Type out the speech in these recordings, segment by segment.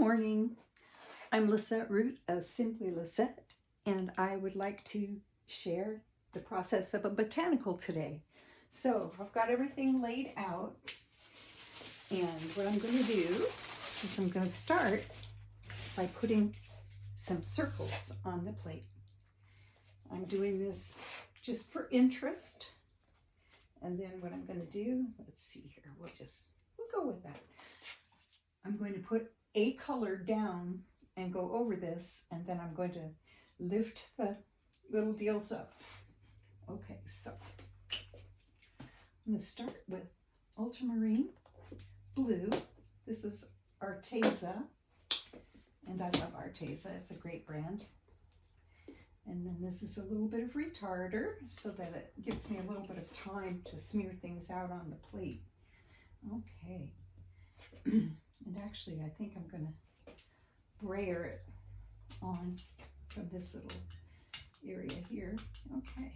morning. I'm Lisette Root of Simply Lisette, and I would like to share the process of a botanical today. So I've got everything laid out, and what I'm going to do is I'm going to start by putting some circles on the plate. I'm doing this just for interest, and then what I'm going to do, let's see here, we'll go with that. I'm going to put a color down and go over this, and then I'm going to lift the little deals up. Okay, so I'm going to start with Ultramarine Blue. This is Arteza, and I love Arteza. It's a great brand. And then this is a little bit of Retarder so that it gives me a little bit of time to smear things out on the plate. Okay. And actually, I think I'm going to brayer it on from this little area here. Okay.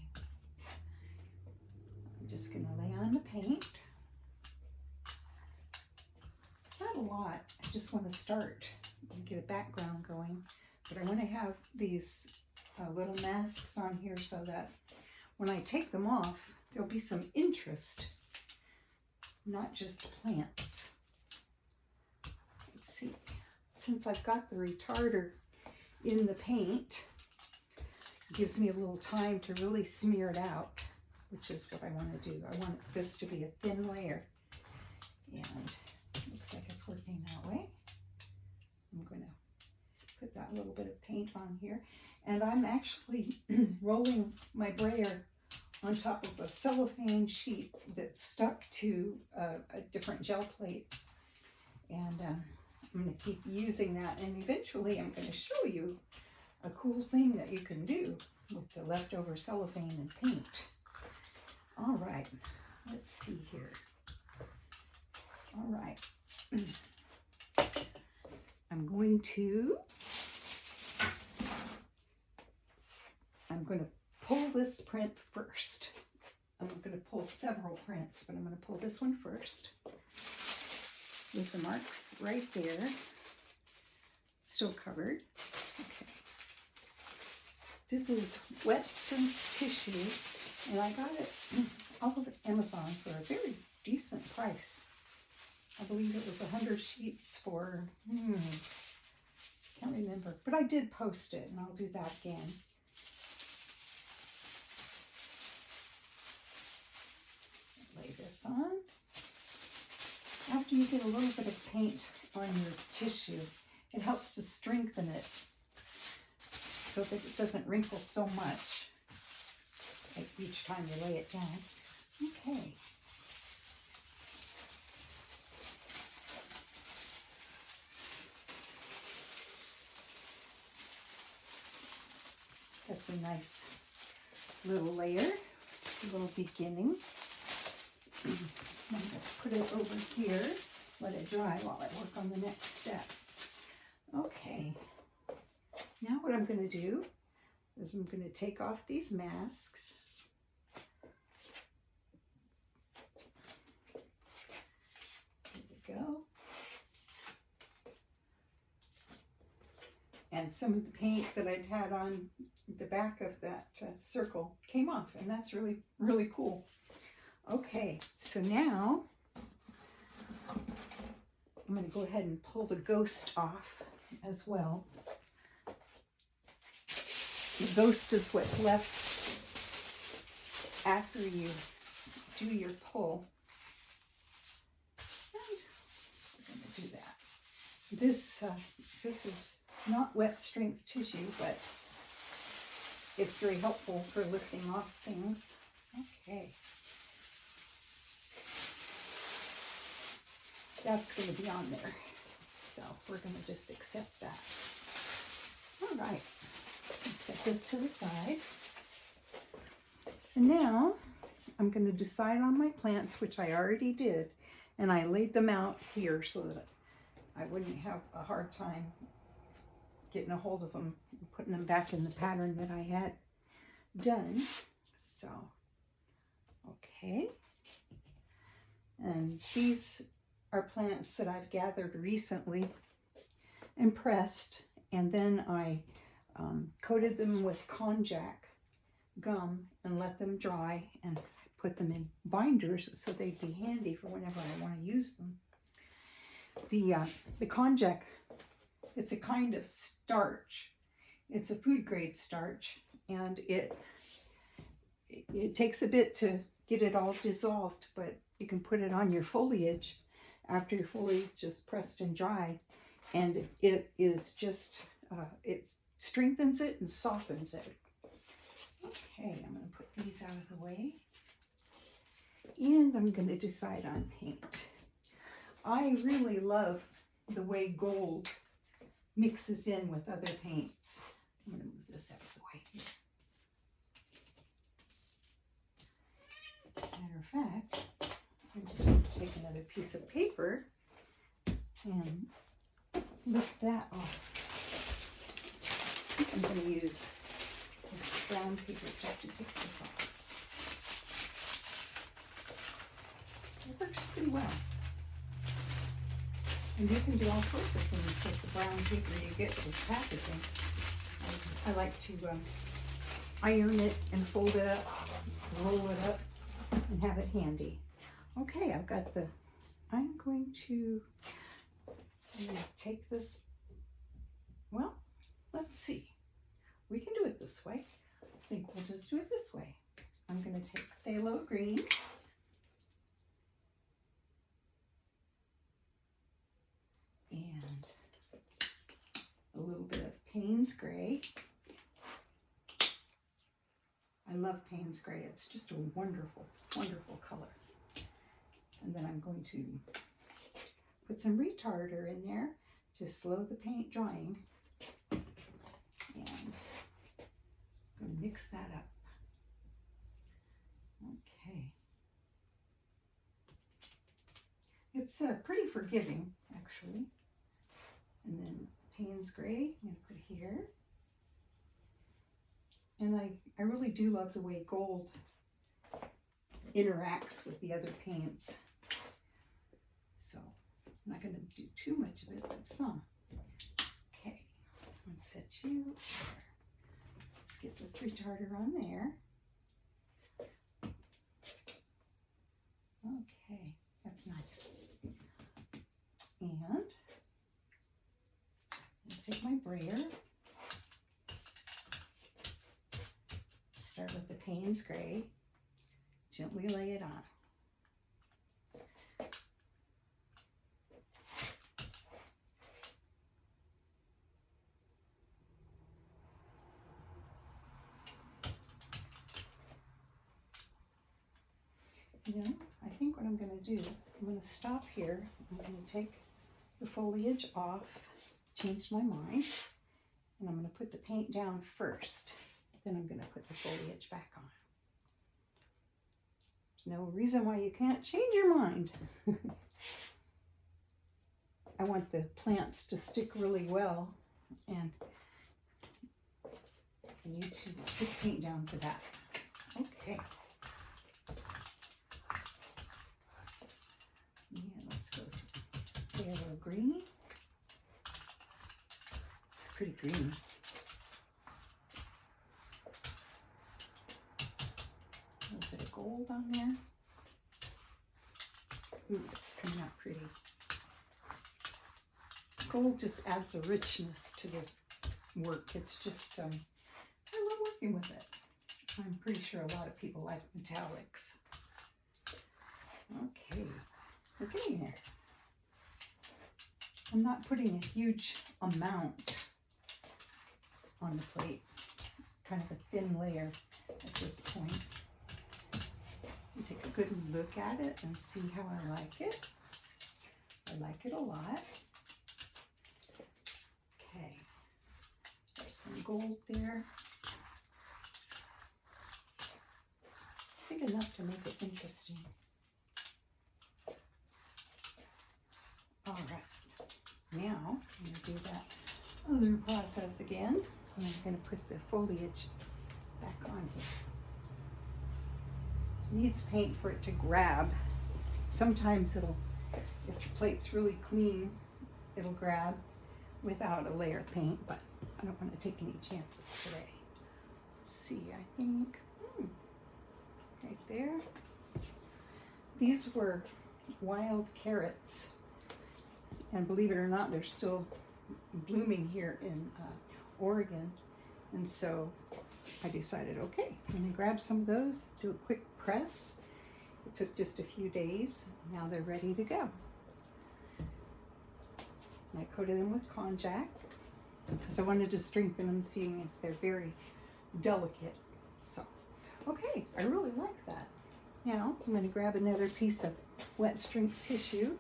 I'm just going to lay on the paint. Not a lot. I just want to start and get a background going. But I want to have these little masks on here so that when I take them off, there'll be some interest, not just plants. Let's see, since I've got the retarder in the paint, it gives me a little time to really smear it out, which is what I want to do. I want this to be a thin layer, and it looks like it's working that way. I'm going to put that little bit of paint on here, and I'm actually rolling my brayer on top of a cellophane sheet that's stuck to a different gel plate, and I'm going to keep using that, and eventually I'm going to show you a cool thing that you can do with the leftover cellophane and paint. All right, let's see here. All right, I'm going to pull this print first. I'm going to pull several prints, but I'm going to pull this one first with the marks right there, still covered. Okay. This is wet strength tissue, and I got it off of Amazon for a very decent price. I believe it was 100 sheets for, can't remember, but I did post it, and I'll do that again. Lay this on. After you get a little bit of paint on your tissue, it helps to strengthen it so that it doesn't wrinkle so much each time you lay it down. Okay. That's a nice little layer, a little beginning. I'm going to put it over here, let it dry while I work on the next step. Okay, now what I'm going to do is I'm going to take off these masks. There we go. And some of the paint that I'd had on the back of that circle came off, and that's really, really cool. Okay, so now I'm going to go ahead and pull the ghost off as well. The ghost is what's left after you do your pull. And we're going to do that. This is not wet strength tissue, but it's very helpful for lifting off things. Okay. That's going to be on there, so we're going to just accept that. All right, set this to the side. And now I'm going to decide on my plants, which I already did, and I laid them out here so that I wouldn't have a hard time getting a hold of them and putting them back in the pattern that I had done. So, okay. And these are plants that I've gathered recently, and pressed, and then I coated them with konjac gum and let them dry and put them in binders so they'd be handy for whenever I want to use them. The konjac, it's a kind of starch. It's a food grade starch, and it takes a bit to get it all dissolved, but you can put it on your foliage after your foliage is pressed and dried, and it is just, it strengthens it and softens it. Okay, I'm going to put these out of the way, and I'm going to decide on paint. I really love the way gold mixes in with other paints. I'm going to move this out of the way here. As a matter of fact, I'm just going to take another piece of paper and lift that off. I'm going to use this brown paper just to take this off. It works pretty well. And you can do all sorts of things with the brown paper you get with packaging. I like to iron it and fold it up, roll it up, and have it handy. Okay, I'm going to take this, well, let's see. We can do it this way. I think we'll just do it this way. I'm going to take Phthalo Green. And a little bit of Payne's Gray. I love Payne's Gray. It's just a wonderful, wonderful color. And then I'm going to put some retarder in there to slow the paint drying. And I'm going to mix that up. Okay. It's pretty forgiving, actually. And then Payne's Gray, I'm going to put here. And I really do love the way gold interacts with the other paints. So I'm not going to do too much of it, but some. Okay, let's set you there. Let's get this retarder on there. Okay, that's nice. And I'll take my brayer. Start with the Payne's Gray. Gently lay it on. You know, I think what I'm going to do, I'm going to stop here. I'm going to take the foliage off, change my mind, and I'm going to put the paint down first. Then I'm going to put the foliage back on. There's no reason why you can't change your mind. I want the plants to stick really well, and I need to put paint down for that. Okay. Yeah, let's go some Phthalo Green. It's pretty green. A little bit of gold on there. Ooh, that's coming out pretty. Gold just adds a richness to the work. It's just, I love working with it. I'm pretty sure a lot of people like metallics. Okay, we're getting there. I'm not putting a huge amount on the plate. Kind of a thin layer at this point. Take a good look at it and see how I like it. I like it a lot. Okay, there's some gold there. Big enough to make it interesting. All right, now I'm going to do that other process again. And I'm going to put the foliage back on here. Needs paint for it to grab. Sometimes it'll, if the plate's really clean, it'll grab. without a layer of paint, but I don't want to take any chances today. Let's see, I think right there. These were wild carrots, and believe it or not, they're still blooming here in Oregon, and so I decided, okay, I'm gonna grab some of those, do a quick press. It took just a few days. Now they're ready to go. And I coated them with konjac because I wanted to strengthen them, seeing as they're very delicate. So, okay, I really like that. Now I'm going to grab another piece of wet strength tissue.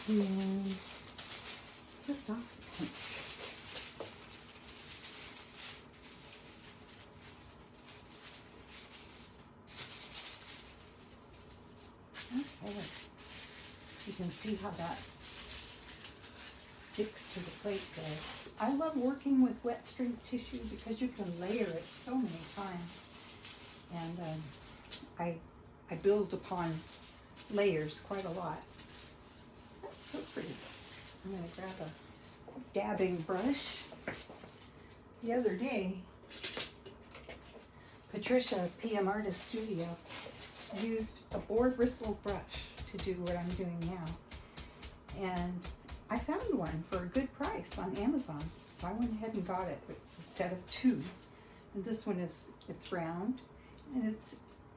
And put off the paint. Okay, you can see how that sticks to the plate there. I love working with wet strength tissue because you can layer it so many times, and I build upon layers quite a lot. That's so pretty. I'm going to grab a dabbing brush. The other day, Patricia of PM Artist Studio used a boar bristle brush to do what I'm doing now, and I found one for a good price on Amazon, so I went ahead and got it. It's a set of 2, and this one it's round, and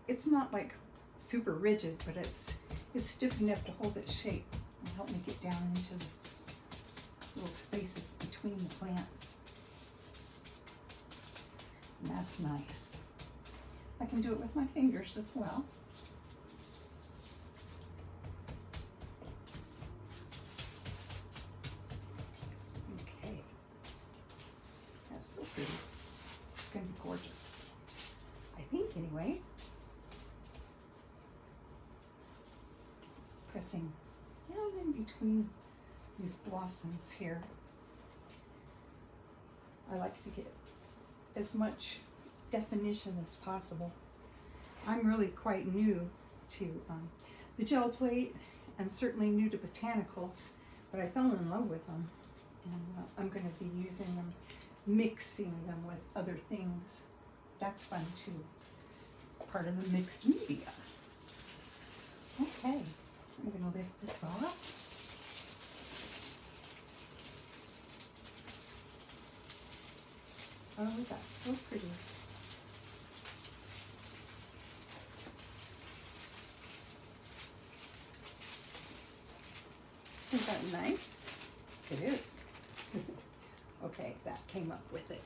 it's not like super rigid, but it's stiff enough to hold its shape and help me get down into this little spaces between the plants. And that's nice. I can do it with my fingers as well. Okay, that's so pretty. It's going to be gorgeous, I think, anyway. Pressing down in between these blossoms here. I like to get as much definition as possible. I'm really quite new to the gel plate, and certainly new to botanicals, but I fell in love with them, and I'm going to be using them, mixing them with other things. That's fun too, part of the mixed media. Okay, I'm going to lift this off. Oh, that's so pretty. Isn't that nice? It is. Okay, that came up with it.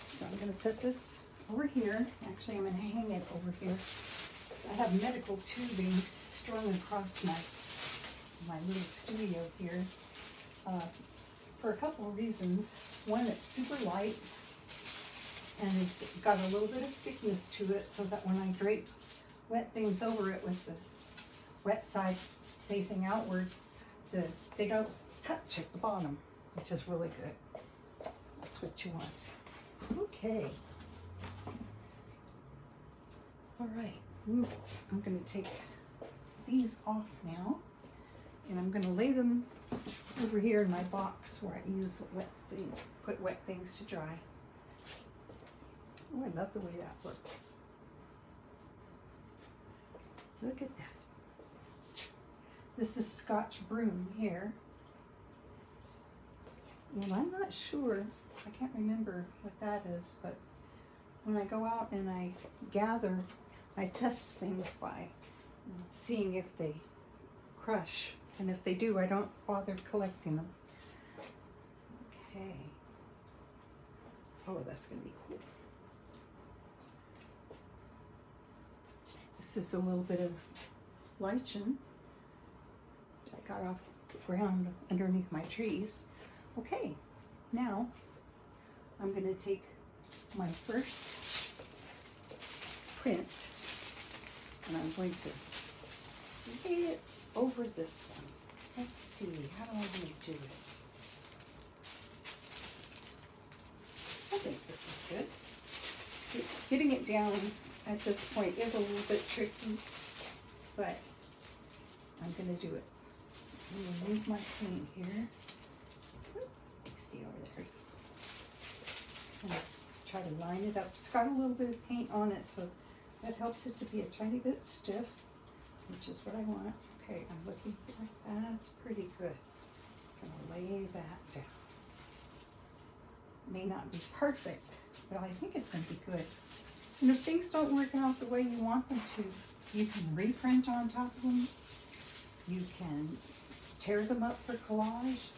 So I'm going to set this over here. Actually, I'm going to hang it over here. I have medical tubing strung across my little studio here for a couple of reasons. One, it's super light, and it's got a little bit of thickness to it, so that when I drape wet things over it with the wet side facing outward, they don't touch at the bottom, which is really good. That's what you want. Okay. All right. I'm going to take these off now, and I'm going to lay them over here in my box where I use put wet things to dry. Oh, I love the way that looks. Look at that. This is Scotch broom here. And I'm not sure, I can't remember what that is, but when I go out and I gather, I test things by seeing if they crush. And if they do, I don't bother collecting them. Okay. Oh, that's going to be cool. This is a little bit of lichen I got off the ground underneath my trees. Okay, now I'm going to take my first print, and I'm going to lay it over this one. Let's see, how do I want to do it? I think this is good. Getting it down at this point is a little bit tricky, but I'm going to do it. I'm going to move my paint here. Stay over there. And try to line it up. It's got a little bit of paint on it, so that helps it to be a tiny bit stiff, which is what I want. Okay, I'm looking like that's pretty good. I'm going to lay that down. May not be perfect, but I think it's going to be good. And if things don't work out the way you want them to, you can reprint on top of them. You can tear them up for collage.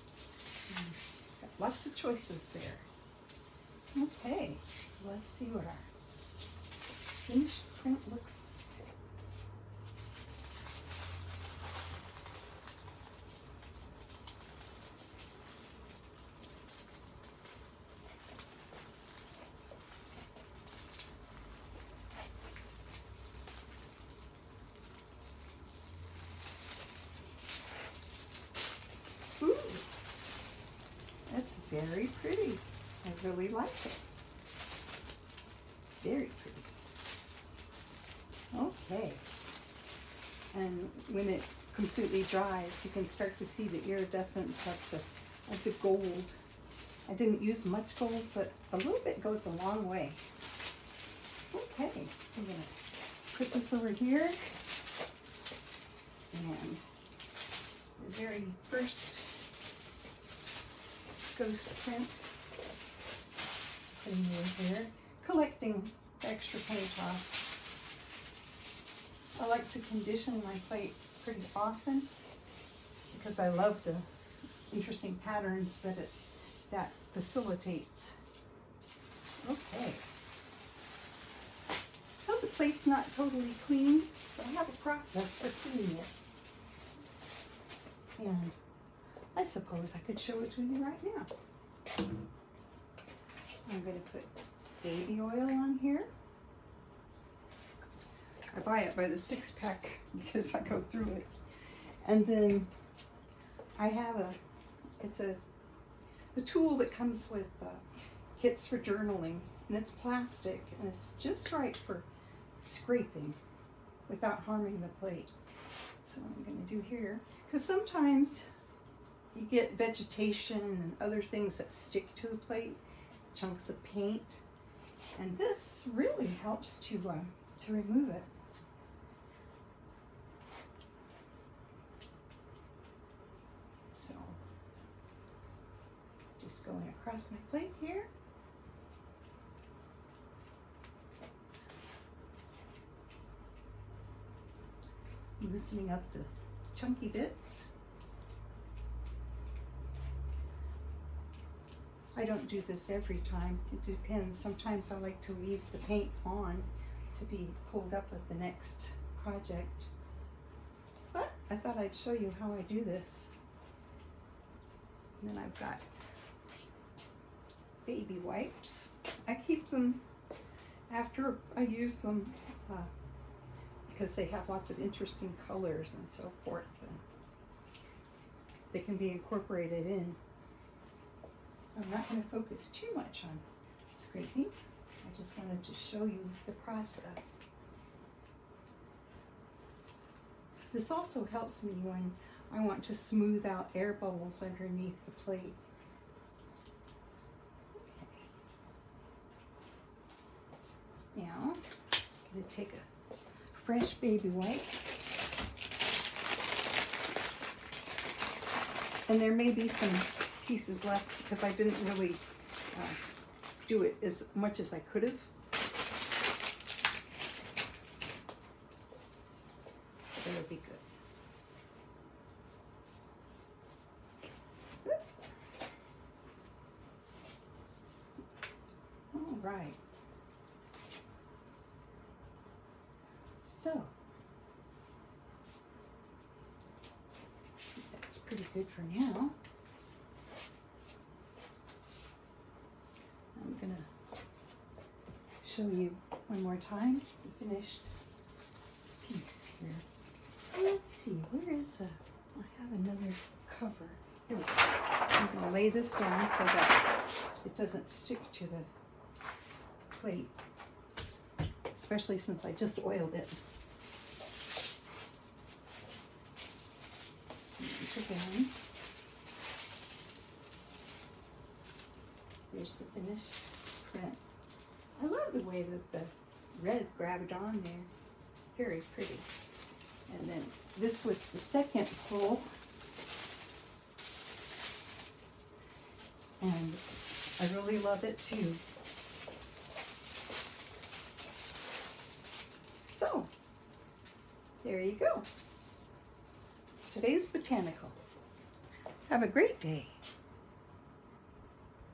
Got lots of choices there. Okay, let's see what our finished print looks like. Ooh, that's very pretty. I really like it. Very pretty. Okay. And when it completely dries, you can start to see the iridescence of the gold. I didn't use much gold, but a little bit goes a long way. Okay, I'm gonna put this over here. And the very first ghost print, putting it in here, collecting extra paint off. I like to condition my plate pretty often because I love the interesting patterns that facilitates. Okay. So the plate's not totally clean, but I have a process for cleaning it. And I suppose I could show it to you right now. I'm going to put baby oil on here. I buy it by the 6-pack because I go through it. And then I have a tool that comes with kits for journaling, and it's plastic, and it's just right for scraping without harming the plate. So what I'm going to do here, because sometimes you get vegetation and other things that stick to the plate, chunks of paint, and this really helps to remove it. So just going across my plate here. Loosening up the chunky bits. I don't do this every time. It depends. Sometimes I like to leave the paint on to be pulled up with the next project. But I thought I'd show you how I do this. And then I've got baby wipes. I keep them after I use them because they have lots of interesting colors and so forth. And they can be incorporated in. So I'm not going to focus too much on scraping. I just wanted to show you the process. This also helps me when I want to smooth out air bubbles underneath the plate. Okay. Now, I'm going to take a fresh baby wipe. And there may be some pieces left because I didn't really do it as much as I could have. That'll be good. All right. So that's pretty good for now. I'm gonna show you one more time the finished piece here. Let's see, where is I have another cover. Here we go. I'm gonna lay this down so that it doesn't stick to the plate, especially since I just oiled it. once again. Here's the finished print. I love the way that the red grabbed on there. Very pretty. And then this was the second pull. And I really love it too. So, there you go. Today's Botanical. Have a great day.